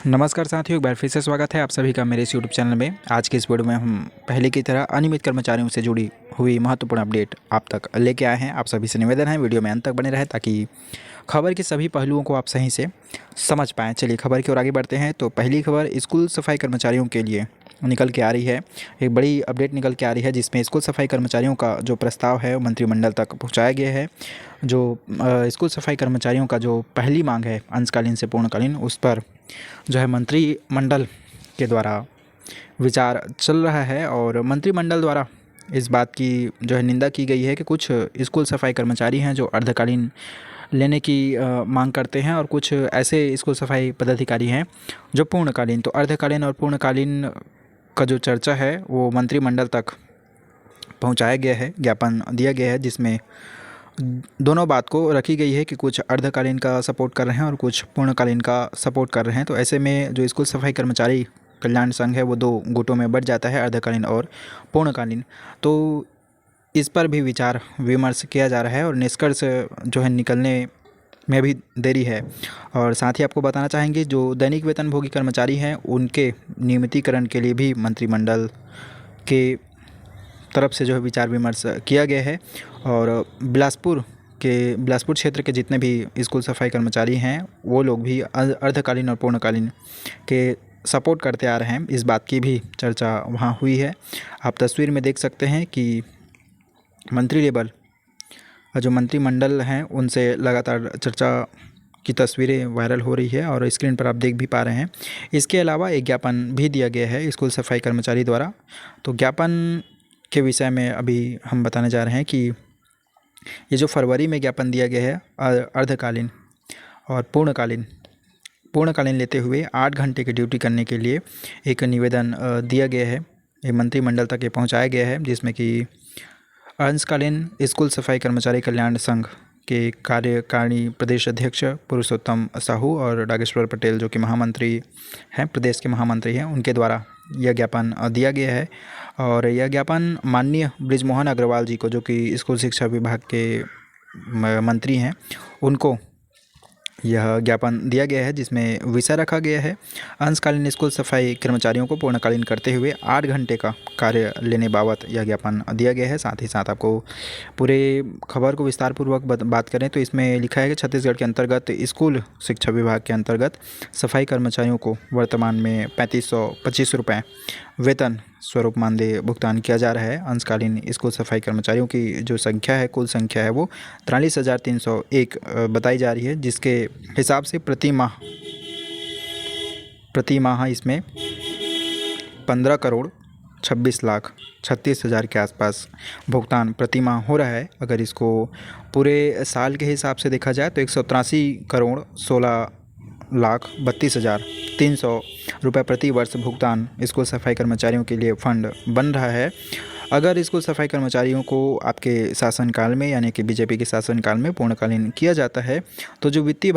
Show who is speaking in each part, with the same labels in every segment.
Speaker 1: नमस्कार साथियों, एक बार फिर से स्वागत है आप सभी का मेरे इस यूट्यूब चैनल में। आज की इस वीडियो में हम पहले की तरह अनियमित कर्मचारियों से जुड़ी हुई महत्वपूर्ण अपडेट आप तक लेके आए हैं। आप सभी से निवेदन है वीडियो में अंत तक बने रहे ताकि खबर के सभी पहलुओं को आप सही से समझ पाएँ। चलिए खबर की ओर आगे बढ़ते हैं। तो पहली खबर स्कूल सफाई कर्मचारियों के लिए निकल के आ रही है। एक बड़ी अपडेट निकल के आ रही है जिसमें स्कूल सफाई कर्मचारियों का जो प्रस्ताव है वो मंत्रिमंडल तक पहुंचाया गया है। जो स्कूल सफाई कर्मचारियों का जो पहली मांग है अंशकालीन से पूर्णकालीन, उस पर जो है मंत्रिमंडल के द्वारा विचार चल रहा है और मंत्रिमंडल द्वारा इस बात की जो है निंदा की गई है कि कुछ स्कूल सफाई कर्मचारी हैं जो अर्धकालीन लेने की मांग करते हैं और कुछ ऐसे स्कूल सफाई पदाधिकारी हैं जो पूर्णकालीन। तो अर्धकालीन और पूर्णकालीन का जो चर्चा है वो मंत्रिमंडल तक पहुंचाया गया है, ज्ञापन दिया गया है जिसमें दोनों बात को रखी गई है कि कुछ अर्धकालीन का सपोर्ट कर रहे हैं और कुछ पूर्णकालीन का सपोर्ट कर रहे हैं। तो ऐसे में जो स्कूल सफाई कर्मचारी कल्याण संघ है वो दो गुटों में बढ़ जाता है, अर्धकालीन और पूर्णकालीन। तो इस पर भी विचार विमर्श किया जा रहा है और निष्कर्ष जो है निकलने में भी देरी है। और साथ ही आपको बताना चाहेंगे जो दैनिक वेतनभोगी कर्मचारी हैं उनके नियमितीकरण के लिए भी मंत्रिमंडल के तरफ से जो है विचार विमर्श किया गया है। और बिलासपुर क्षेत्र के जितने भी स्कूल सफाई कर्मचारी हैं वो लोग भी अर्धकालीन और पूर्णकालीन के सपोर्ट करते आ रहे हैं। इस बात की भी चर्चा वहाँ हुई है। आप तस्वीर में देख सकते हैं कि मंत्री लेवल जो मंत्रिमंडल हैं उनसे लगातार चर्चा की तस्वीरें वायरल हो रही है और स्क्रीन पर आप देख भी पा रहे हैं। इसके अलावा एक ज्ञापन भी दिया गया है स्कूल सफाई कर्मचारी द्वारा। तो ज्ञापन के विषय में अभी हम बताने जा रहे हैं कि ये जो फरवरी में ज्ञापन दिया गया है अर्धकालीन और पूर्णकालीन लेते हुए 8 घंटे की ड्यूटी करने के लिए एक निवेदन दिया गया है। ये मंत्रिमंडल तक ये पहुंचाया गया है जिसमें कि अंशकालीन स्कूल सफाई कर्मचारी कल्याण संघ के कार्यकारिणी प्रदेश अध्यक्ष पुरुषोत्तम साहू और डागेश्वर पटेल जो कि महामंत्री हैं, प्रदेश के महामंत्री हैं, उनके द्वारा यह ज्ञापन दिया गया है। और यह ज्ञापन माननीय बृजमोहन अग्रवाल जी को जो कि स्कूल शिक्षा विभाग के मंत्री हैं उनको यह ज्ञापन दिया गया है जिसमें विषय रखा गया है अंशकालीन स्कूल सफाई कर्मचारियों को पूर्णकालीन करते हुए 8 घंटे का कार्य लेने बाबत यह ज्ञापन दिया गया है। साथ ही साथ आपको पूरे खबर को विस्तारपूर्वक बात करें तो इसमें लिखा है कि छत्तीसगढ़ के अंतर्गत स्कूल शिक्षा विभाग के अंतर्गत सफाई कर्मचारियों को वर्तमान में 3525 रुपये वेतन स्वरूप मानदेय भुगतान किया जा रहा है। अंशकालीन स्कूल सफाई कर्मचारियों की जो संख्या है, कुल संख्या है वो 43,301 बताई जा रही है, जिसके हिसाब से प्रति माह इसमें 15,26,36,00,000 के आसपास भुगतान प्रति माह हो रहा है। अगर इसको पूरे साल के हिसाब से देखा जाए तो 183,16,32,300 रुपये प्रति वर्ष भुगतान स्कूल सफाई कर्मचारियों के लिए फंड बन रहा है। अगर स्कूल सफाई कर्मचारियों को आपके शासनकाल में यानी कि बीजेपी के शासनकाल में पूर्णकालीन किया जाता है तो जो वित्तीय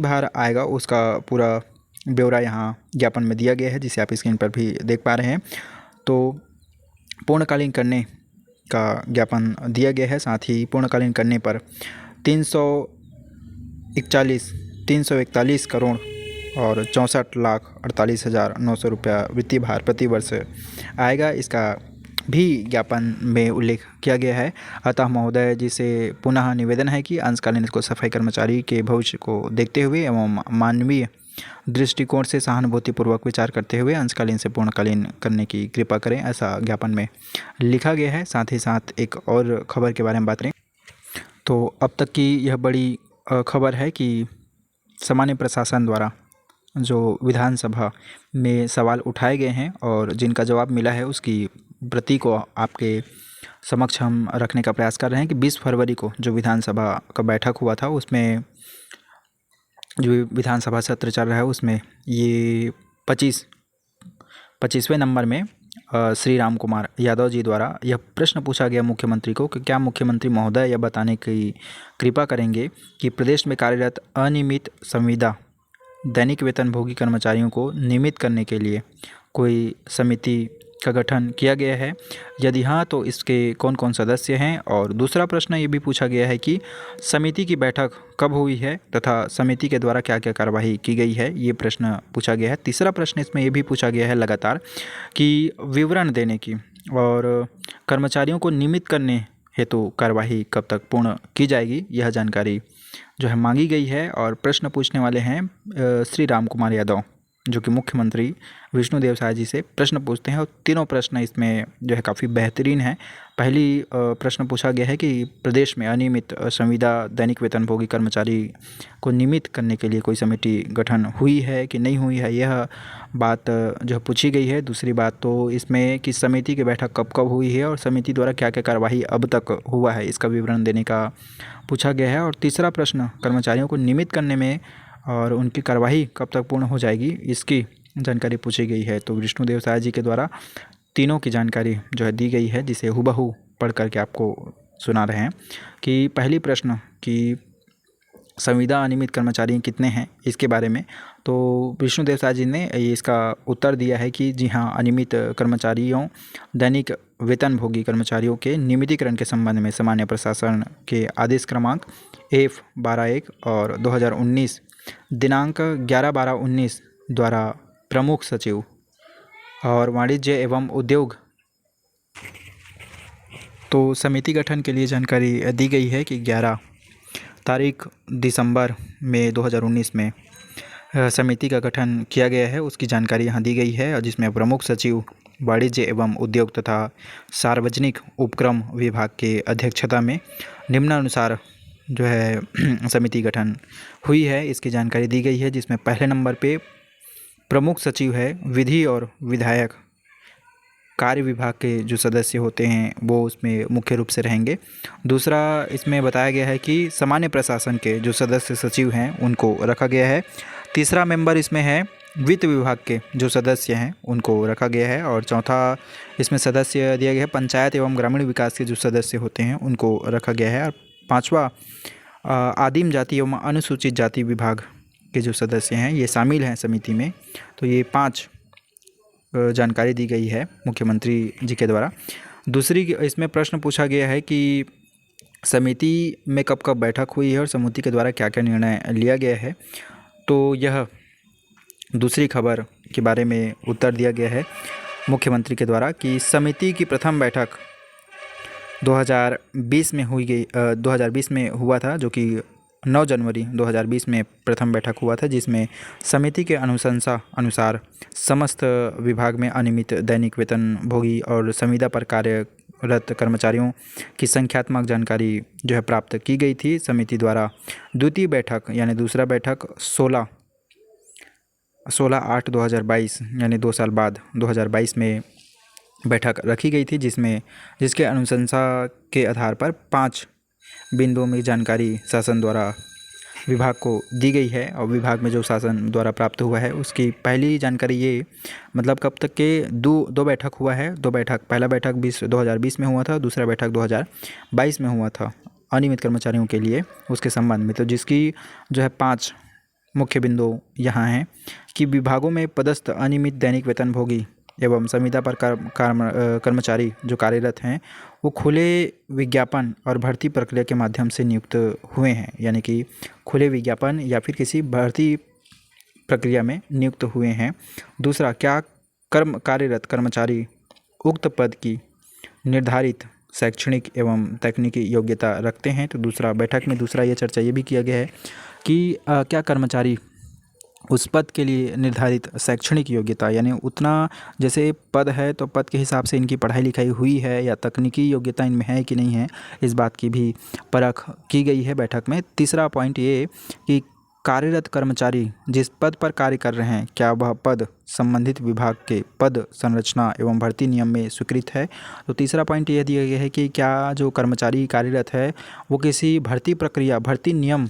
Speaker 1: भार आएगा उसका पूरा ब्यौरा यहाँ ज्ञापन में दिया गया है जिसे आप स्क्रीन पर भी देख पा रहे हैं। तो पूर्णकालीन करने का ज्ञापन दिया गया है। साथ ही पूर्णकालीन करने पर 341 करोड़ और 64,48,900 रुपया वित्तीय भार प्रति वर्ष आएगा, इसका भी ज्ञापन में उल्लेख किया गया है। अतः महोदय जी से पुनः निवेदन है कि अंशकालीन स्कूल सफाई कर्मचारी के भविष्य को देखते हुए एवं मानवीय दृष्टिकोण से सहानुभूतिपूर्वक विचार करते हुए अंशकालीन से पूर्णकालीन करने की कृपा करें, ऐसा ज्ञापन में लिखा गया है। साथ ही साथ एक और खबर के बारे में बात करें तो अब तक की यह बड़ी खबर है कि सामान्य प्रशासन द्वारा जो विधानसभा में सवाल उठाए गए हैं और जिनका जवाब मिला है उसकी प्रति को आपके समक्ष हम रखने का प्रयास कर रहे हैं कि 20 फरवरी को जो विधानसभा का बैठक हुआ था उसमें जो विधानसभा सत्र चल रहा है उसमें ये 25वें नंबर में श्री राम कुमार यादव जी द्वारा यह प्रश्न पूछा गया मुख्यमंत्री को कि क्या मुख्यमंत्री महोदय यह बताने की कृपा करेंगे कि प्रदेश में कार्यरत अनियमित संविदा दैनिक वेतनभोगी कर्मचारियों को नियमित करने के लिए कोई समिति का गठन किया गया है? यदि हाँ तो इसके कौन कौन सदस्य हैं? और दूसरा प्रश्न ये भी पूछा गया है कि समिति की बैठक कब हुई है तथा समिति के द्वारा क्या क्या कार्यवाही की गई है, ये प्रश्न पूछा गया है। तीसरा प्रश्न इसमें ये भी पूछा गया है लगातार कि विवरण देने की और कर्मचारियों को नियमित करने हेतु कार्यवाही कब तक पूर्ण की जाएगी, यह जानकारी जो है मांगी गई है। और प्रश्न पूछने वाले हैं श्री राम कुमार यादव, जो कि मुख्यमंत्री विष्णुदेव साय जी से प्रश्न पूछते हैं। और तीनों प्रश्न इसमें जो है काफ़ी बेहतरीन है। पहली प्रश्न पूछा गया है कि प्रदेश में अनियमित संविदा दैनिक वेतनभोगी कर्मचारी को नियमित करने के लिए कोई समिति गठन हुई है कि नहीं हुई है, यह बात जो है पूछी गई है। दूसरी बात तो इसमें कि समिति की बैठक कब कब हुई है और समिति द्वारा क्या क्या कार्यवाही अब तक हुआ है, इसका विवरण देने का पूछा गया है। और तीसरा प्रश्न कर्मचारियों को नियमित करने में और उनकी कार्यवाही कब तक पूर्ण हो जाएगी, इसकी जानकारी पूछी गई है। तो विष्णुदेव साय जी के द्वारा तीनों की जानकारी जो है दी गई है, जिसे हूबहू पढ़ करके आपको सुना रहे हैं। कि पहली प्रश्न कि संविदा अनियमित कर्मचारी कितने हैं, इसके बारे में तो विष्णुदेव साय जी ने इसका उत्तर दिया है कि जी हाँ, अनियमित कर्मचारियों दैनिक वेतनभोगी कर्मचारियों के नियमितीकरण के संबंध में सामान्य प्रशासन के आदेश क्रमांक F-12-1 और 2019 दिनांक 11/12/19 द्वारा प्रमुख सचिव और वाणिज्य एवं उद्योग तो समिति गठन के लिए जानकारी दी गई है कि 11 तारीख दिसंबर में 2019 में समिति का गठन किया गया है, उसकी जानकारी यहाँ दी गई है। और जिसमें प्रमुख सचिव वाणिज्य एवं उद्योग तथा सार्वजनिक उपक्रम विभाग के अध्यक्षता में निम्नानुसार जो है समिति गठन हुई है, इसकी जानकारी दी गई है। जिसमें पहले नंबर पे प्रमुख सचिव है, विधि और विधायक कार्य विभाग के जो सदस्य होते हैं वो उसमें मुख्य रूप से रहेंगे। दूसरा इसमें बताया गया है कि सामान्य प्रशासन के जो सदस्य सचिव हैं उनको रखा गया है। तीसरा मेंबर इसमें है वित्त विभाग के जो सदस्य हैं उनको रखा गया है। और चौथा इसमें सदस्य दिया गया है पंचायत एवं ग्रामीण विकास के जो सदस्य होते हैं उनको रखा गया है। और पाँचवा आदिम जाति एवं अनुसूचित जाति विभाग के जो सदस्य हैं ये शामिल हैं समिति में। तो ये 5 जानकारी दी गई है मुख्यमंत्री जी के द्वारा। दूसरी इसमें प्रश्न पूछा गया है कि समिति में कब कब बैठक हुई है और समिति के द्वारा क्या क्या निर्णय लिया गया है। तो यह दूसरी खबर के बारे में उत्तर दिया गया है मुख्यमंत्री के द्वारा कि समिति की प्रथम बैठक 2020 में 2020 में हुआ था, जो कि 9 जनवरी 2020 में प्रथम बैठक हुआ था, जिसमें समिति के अनुशंसा अनुसार समस्त विभाग में अनियमित दैनिक वेतनभोगी और संविदा पर कार्यरत कर्मचारियों की संख्यात्मक जानकारी जो है प्राप्त की गई थी। समिति द्वारा द्वितीय बैठक यानी दूसरा बैठक 16/8/2022 यानी 2 साल बाद 2022 में बैठक रखी गई थी, जिसके अनुशंसा के आधार पर 5 बिंदुओं में जानकारी शासन द्वारा विभाग को दी गई है। और विभाग में जो शासन द्वारा प्राप्त हुआ है उसकी पहली जानकारी ये मतलब कब तक के दो बैठक हुआ है। पहला बैठक 2020 में हुआ था, दूसरा बैठक 2022 में हुआ था अनियमित कर्मचारियों के लिए उसके संबंध में। तो जिसकी जो है 5 मुख्य बिंदु यहाँ हैं कि विभागों में पदस्थ अनियमित दैनिक वेतनभोगी एवं संविदा पर कर्मचारी जो कार्यरत हैं वो खुले विज्ञापन और भर्ती प्रक्रिया के माध्यम से नियुक्त हुए हैं, यानी कि खुले विज्ञापन या फिर किसी भर्ती प्रक्रिया में नियुक्त हुए हैं। दूसरा, क्या कार्यरत कर्मचारी उक्त पद की निर्धारित शैक्षणिक एवं तकनीकी योग्यता रखते हैं। तो दूसरा बैठक में दूसरा ये चर्चा ये भी किया गया है कि क्या कर्मचारी उस पद के लिए निर्धारित शैक्षणिक योग्यता यानी उतना जैसे पद है तो पद के हिसाब से इनकी पढ़ाई लिखाई हुई है या तकनीकी योग्यता इनमें है कि नहीं है, इस बात की भी परख की गई है बैठक में। तीसरा पॉइंट ये कि कार्यरत कर्मचारी जिस पद पर कार्य कर रहे हैं क्या वह पद संबंधित विभाग के पद संरचना एवं भर्ती नियम में स्वीकृत है। तो तीसरा पॉइंट यह दिया गया है कि क्या जो कर्मचारी कार्यरत है वो किसी भर्ती प्रक्रिया भर्ती नियम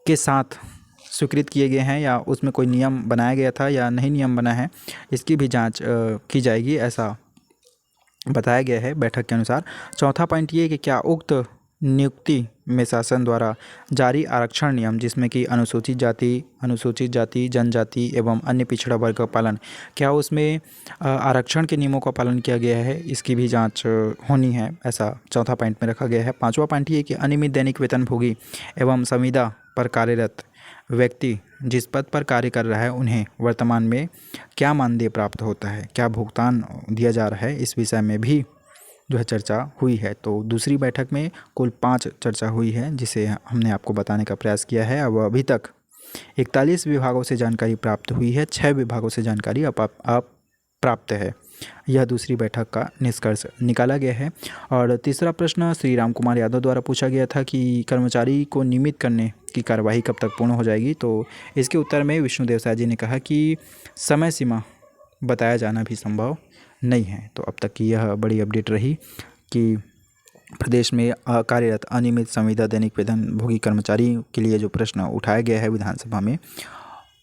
Speaker 1: के साथ स्वीकृत किए गए हैं या उसमें कोई नियम बनाया गया था या नहीं नियम बना है, इसकी भी जांच की जाएगी, ऐसा बताया गया है बैठक के अनुसार। चौथा पॉइंट ये कि क्या उक्त नियुक्ति में शासन द्वारा जारी आरक्षण नियम, जिसमें कि अनुसूचित जाति, जनजाति एवं अन्य पिछड़ा वर्ग का पालन, क्या उसमें आरक्षण के नियमों का पालन किया गया है, इसकी भी जांच होनी है, ऐसा चौथा पॉइंट में रखा गया है। पांचवा पॉइंट ये कि अनियमित दैनिक वेतनभोगी एवं संविदा पर कार्यरत व्यक्ति जिस पद पर कार्य कर रहा है उन्हें वर्तमान में क्या मानदेय प्राप्त होता है, क्या भुगतान दिया जा रहा है, इस विषय में भी जो है चर्चा हुई है। तो दूसरी बैठक में कुल 5 चर्चा हुई है, जिसे हमने आपको बताने का प्रयास किया है। अब अभी तक 41 विभागों से जानकारी प्राप्त हुई है, 6 विभागों से जानकारी प्राप्त है। यह दूसरी बैठक का निष्कर्ष निकाला गया है। और तीसरा प्रश्न श्री राम कुमार यादव द्वारा पूछा गया था कि कर्मचारी को नियमित करने की कार्यवाही कब तक पूर्ण हो जाएगी। तो इसके उत्तर में विष्णुदेव साय जी ने कहा कि समय सीमा बताया जाना भी संभव नहीं है। तो अब तक की यह बड़ी अपडेट रही कि प्रदेश में कार्यरत अनियमित संविदा दैनिक वेतनभोगी कर्मचारी के लिए जो प्रश्न उठाया गया है विधानसभा में,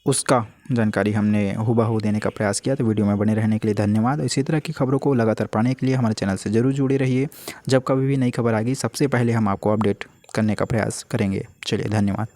Speaker 1: उसका जानकारी हमने हूबहू देने का प्रयास किया। तो वीडियो में बने रहने के लिए धन्यवाद। इसी तरह की खबरों को लगातार पाने के लिए हमारे चैनल से ज़रूर जुड़े रहिए। जब कभी भी नई खबर आएगी सबसे पहले हम आपको अपडेट करने का प्रयास करेंगे। चलिए, धन्यवाद।